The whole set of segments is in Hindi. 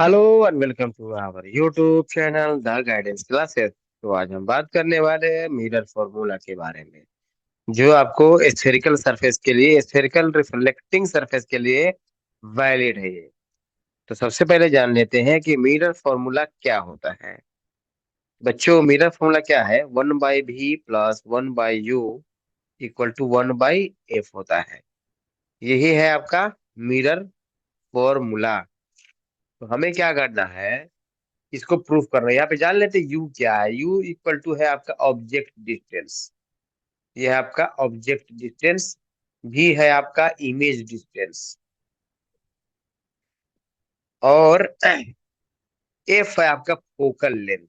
Hello and welcome to our YouTube channel the guidance classes. तो आज हम बात करने वाले हैं मिरर फॉर्मूला के बारे में, जो आपको स्फेरिकल सरफेस के लिए, स्फेरिकल रिफ्लेक्टिंग सरफेस के लिए वैलिड है ये। तो सबसे पहले जान लेते हैं कि मिरर फॉर्मूला क्या होता है। बच्चों, मिरर फॉर्मूला क्या है? 1/v plus 1/u equal to 1/f होता है। यही है आपका मिरर फॉर्मूला। तो हमें क्या करना है, इसको प्रूफ करना है। यहाँ पे जान लेते यू क्या है। यू इक्वल टू है आपका ऑब्जेक्ट डिस्टेंस। ये है आपका ऑब्जेक्ट डिस्टेंस, भी है आपका इमेज डिस्टेंस, और एफ है आपका फोकल लेंथ।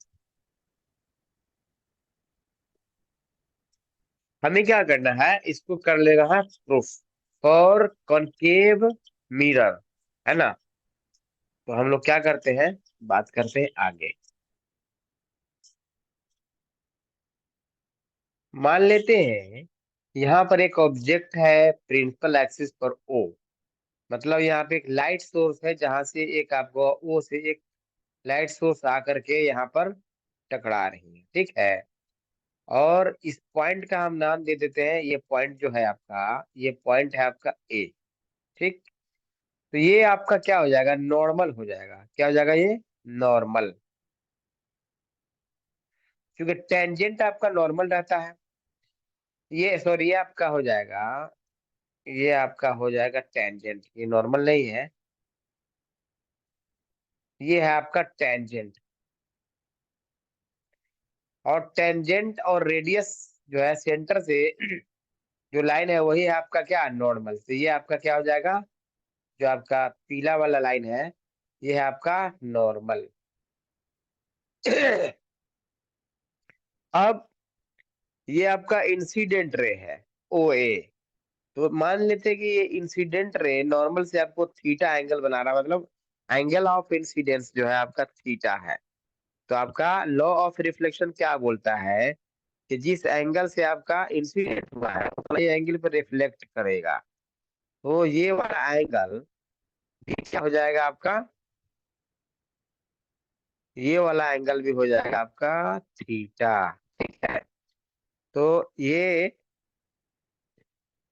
हमें क्या करना है, इसको कर लेना है प्रूफ फॉर कॉनकेव मिरर, है ना। तो हम लोग क्या करते हैं, बात करते हैं आगे। मान लेते हैं यहाँ पर एक ऑब्जेक्ट है प्रिंसिपल एक्सिस पर ओ। मतलब यहाँ पे एक लाइट सोर्स है, जहां से एक आपको ओ से एक लाइट सोर्स आकर के यहाँ पर टकरा रही है, ठीक है। और इस पॉइंट का हम नाम दे देते हैं, ये पॉइंट जो है आपका, ये पॉइंट है आपका ए, ठीक। तो ये आपका क्या हो जाएगा, नॉर्मल हो जाएगा। क्या हो जाएगा ये, नॉर्मल। क्योंकि टेंजेंट आपका नॉर्मल रहता है। ये सॉरी, ये आपका हो जाएगा, ये आपका हो जाएगा टेंजेंट, ये नॉर्मल नहीं है। ये है आपका टेंजेंट। और टेंजेंट और रेडियस जो है सेंटर से जो लाइन है, वही है आपका क्या, नॉर्मल। तो ये आपका क्या हो जाएगा, जो आपका पीला वाला लाइन है, ये है आपका नॉर्मल। अब ये आपका इंसिडेंट रे है, ओ ए। तो मान लेते हैं कि ये इंसिडेंट रे नॉर्मल से आपको थीटा एंगल बना रहा है, मतलब एंगल ऑफ इंसिडेंस जो है आपका थीटा है। तो आपका लॉ ऑफ रिफ्लेक्शन क्या बोलता है कि जिस एंगल से आपका इंसिडेंट हुआ है, वही एंगल पर रिफ्लेक्ट करेगा। तो ये वाला एंगल भी क्या हो जाएगा आपका, ये वाला एंगल भी हो जाएगा आपका थीटा, ठीक है। तो ये,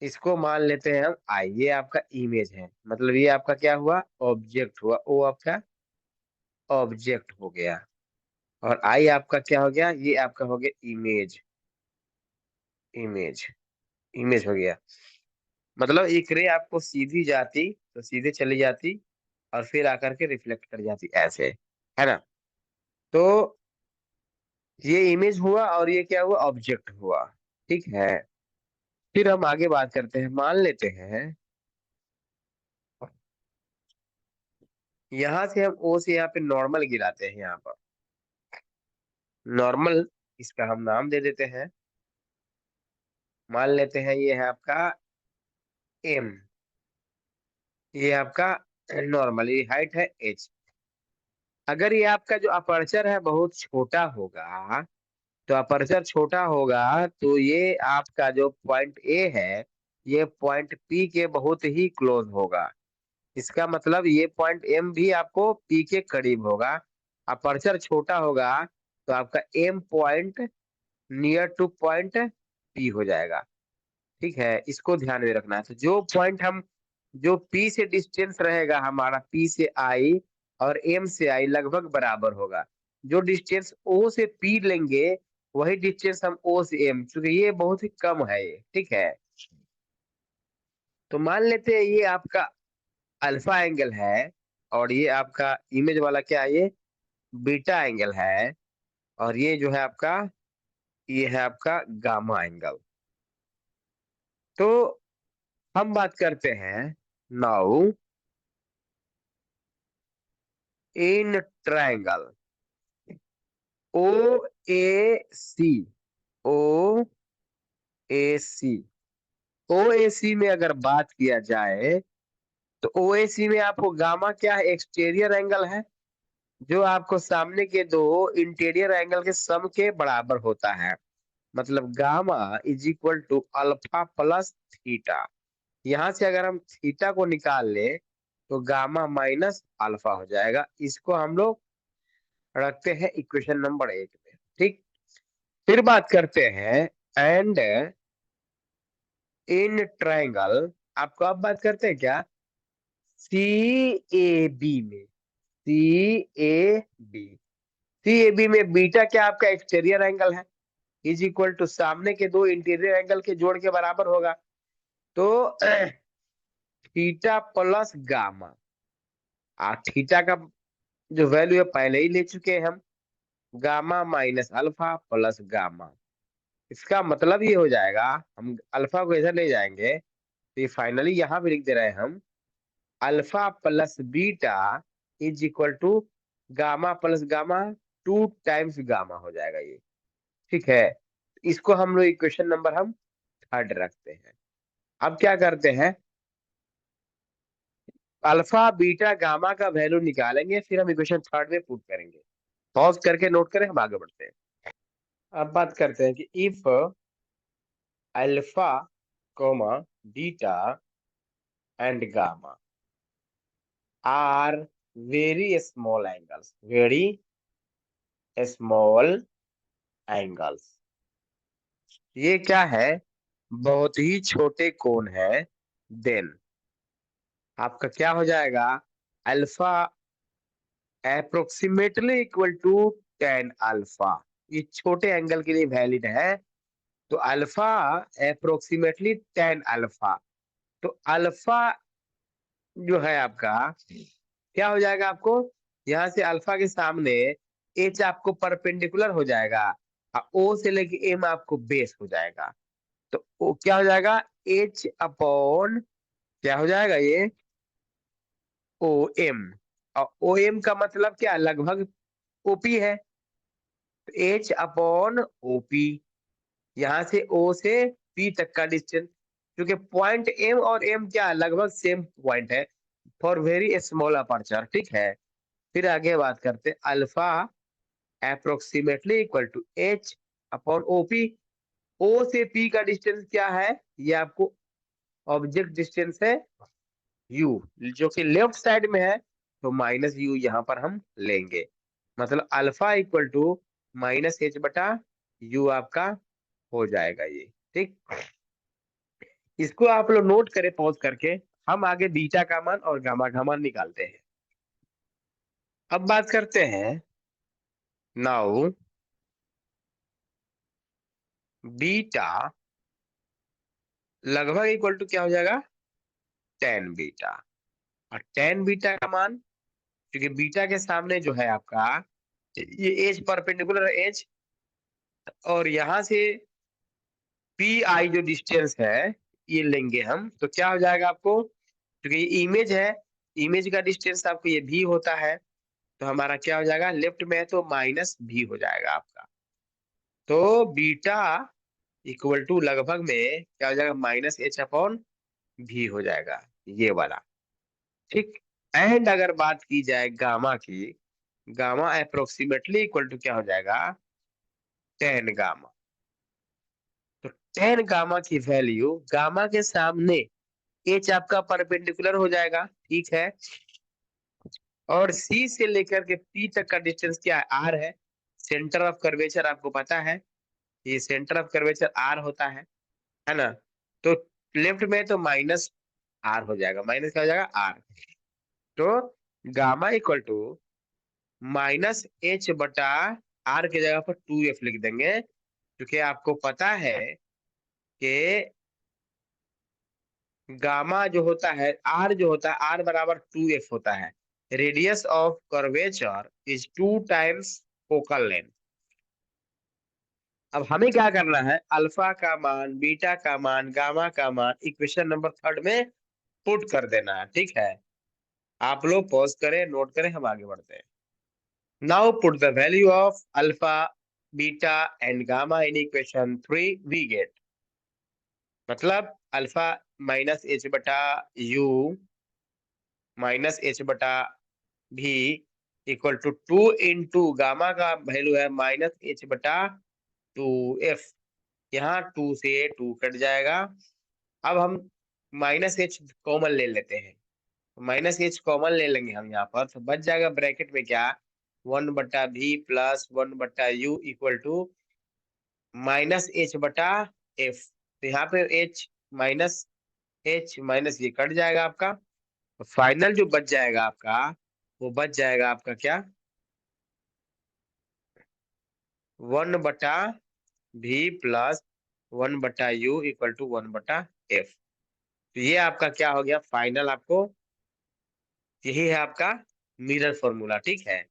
इसको मान लेते हैं हम आई, ये आपका इमेज है। मतलब ये आपका क्या हुआ, ऑब्जेक्ट हुआ। ओ आपका ऑब्जेक्ट हो गया, और आई आपका क्या हो गया, ये आपका हो गया इमेज। इमेज, इमेज हो गया। मतलब एक रे आपको सीधी जाती तो सीधे चली जाती, और फिर आकर के रिफ्लेक्ट कर जाती, ऐसे, है ना। तो ये इमेज हुआ, और ये क्या हुआ, ऑब्जेक्ट हुआ, ठीक है। फिर हम आगे बात करते हैं। मान लेते हैं यहां से हम ओ से यहाँ पे नॉर्मल गिराते हैं, यहाँ पर नॉर्मल, इसका हम नाम दे देते हैं। मान लेते हैं ये है आपका एम, ये आपका नॉर्मल, ये हाइट है एच। अगर ये आपका जो अपर्चर है बहुत छोटा होगा, तो अपर्चर छोटा होगा, तो ये आपका जो पॉइंट ए है, ये पॉइंट पी के बहुत ही क्लोज होगा। इसका मतलब ये पॉइंट एम भी आपको पी के करीब होगा। अपर्चर छोटा होगा, तो आपका M point near to point P हो जाएगा, ठीक है। इसको ध्यान में रखना है। तो जो पॉइंट हम, जो पी से डिस्टेंस रहेगा हमारा, पी से आई और एम से आई लगभग बराबर होगा। जो डिस्टेंस ओ से पी लेंगे, वही डिस्टेंस हम ओ से एम, क्योंकि ये बहुत ही कम है ये, ठीक है। तो मान लेते हैं ये आपका अल्फा एंगल है, और ये आपका इमेज वाला क्या है, ये बीटा एंगल है, और ये जो है आपका, ये है आपका गामा एंगल। तो हम बात करते हैं नाउ इन ट्रायंगल ओ ए सी, ओ ए सी। ओ ए सी में अगर बात किया जाए, तो ओ ए सी में आपको गामा क्या है, एक्सटीरियर एंगल है, जो आपको सामने के दो इंटीरियर एंगल के सम के बराबर होता है। मतलब gamma is equal to alpha plus theta. यहाँ से अगर हम थीटा को निकाल ले, तो गामा माइनस अल्फा हो जाएगा। इसको हम लोग रखते हैं इक्वेशन नंबर 8 में। ठीक, फिर बात करते हैं एंड इन ट्रायंगल। आपको अब बात करते हैं क्या, सी ए बी में। C A B, C A B में बीटा क्या आपका एक्सटीरियर एंगल है, इज इक्वल टू सामने के दो इंटीरियर एंगल के जोड़ के बराबर होगा। तो थीटा प्लस गामा, थीटा का जो वैल्यू है पहले ही ले चुके हैं हम, gamma minus alpha plus gamma. इसका मतलब ये हो जाएगा, हम अल्फा को इधर ले जाएंगे तो ये फाइनली यहाँ पे लिख दे रहे हैं हम, alpha plus beta is equal to gamma plus gamma, 2 times gamma हो जाएगा ये। ठीक है, इसको हम लोग इक्वेशन नंबर हम थर्ड रखते हैं। अब क्या करते हैं, अल्फा बीटा गामा का वैल्यू निकालेंगे, फिर हम इक्वेशन थर्ड में पुट करेंगे। पॉज करके नोट करें, हम आगे बढ़ते हैं। अब बात करते हैं कि if alpha comma beta and gamma are very small angles, very small angles, ये क्या है, बहुत ही छोटे कोण है, देन आपका क्या हो जाएगा, alpha approximately equal to 10 alpha. ये छोटे एंगल के लिए वैलिड है, तो अल्फा अप्रोक्सीमेटली 10 अल्फा। तो अल्फा जो है आपका क्या हो जाएगा, आपको यहाँ से अल्फा के सामने एच आपको परपेंडिकुलर हो जाएगा, और ओ से लेके एम आपको बेस हो जाएगा। तो ओ क्या हो जाएगा, एच अपॉन क्या हो जाएगा ये, ओ एम। और ओ एम का मतलब क्या, लगभग ओपी है। तो एच अपॉन ओपी, यहाँ से ओ से पी तक का डिस्टेंस, क्योंकि पॉइंट एम और एम क्या लगभग सेम पॉइंट है फॉर वेरी स्मॉल अपर्चर। ठीक है, फिर आगे बात करते हैं, alpha approximately equal to h upon OP. O से पी का डिस्टेंस क्या है, ये आपको ऑब्जेक्ट डिस्टेंस है यू, जो कि लेफ्ट साइड में है, तो माइनस यू यहाँ पर हम लेंगे। मतलब alpha equal to minus h बटा यू आपका हो जाएगा ये। ठीक, इसको आप लोग नोट करें पॉज करके, हम आगे बीटा का मान और गामा का मान निकालते हैं। अब बात करते हैं, नाउ बीटा लगभग इक्वल टू क्या हो जाएगा, 10 बीटा। और 10 बीटा का मान, क्योंकि बीटा के सामने जो है आपका ये एज परपेंडिकुलर एज, और यहाँ से पी आई जो डिस्टेंस है ये लेंगे हम, तो क्या हो जाएगा आपको, क्योंकि ये इमेज है, इमेज का डिस्टेंस आपको ये भी होता है, तो हमारा क्या हो जाएगा, लेफ्ट में है तो माइनस भी हो जाएगा आपका। तो बीटा इक्वल टू लगभग में क्या हो जाएगा, माइनस एच अपॉन भी हो जाएगा ये वाला। ठीक, एंड अगर बात की जाए गामा की, गामा अप्रोक्सीमेटली इक्वल टू क्या हो जाएगा, 10 गामा। तो 10 गामा की वैल्यू, गामा के सामने एच आपका परपेंडिकुलर हो जाएगा। ठीक है, और सी से लेकर के पी तक का डिस्टेंस क्या है, आर है। सेंटर ऑफ कर्वेचर आपको पता है, ये सेंटर ऑफ कर्वेचर आर होता है ना। तो लेफ्ट में तो माइनस आर हो जाएगा, माइनस क्या हो जाएगा, आर। तो gamma equal to minus h बटा आर की जगह पर 2f लिख देंगे, क्योंकि आपको पता है कि गामा जो होता है, आर जो होता है, आर बराबर 2f होता है। Radius of curvature is 2 times focal length. अब हमें क्या करना है, अल्फा का मान, बीटा का मान, गामा का मान इक्वेशन नंबर थर्ड में पुट कर देना है। ठीक है, आप लोग पॉज करें, नोट करें, हम आगे बढ़ते हैं। Now put the value of alpha beta and gamma in equation 3 we get, मतलब अल्फा माइनस एच बटा यू माइनस एच बटा भी इक्वल टू 2 गामा का वैल्यू है माइनस एच बटा 2f। यहाँ 2 से 2 कट जाएगा। अब हम माइनस एच कॉमन ले लेते हैं, माइनस एच कॉमन ले लेंगे हम यहाँ पर, तो बच जाएगा ब्रैकेट में क्या, 1/v plus 1/u equal to minus h बटा एफ। तो यहाँ पे एच माइनस ये कट जाएगा आपका, फाइनल जो बच जाएगा आपका, वो बच जाएगा आपका क्या, 1/v plus 1/u equal to 1/f। तो ये आपका क्या हो गया फाइनल, आपको यही है आपका मिरर फॉर्मूला, ठीक है।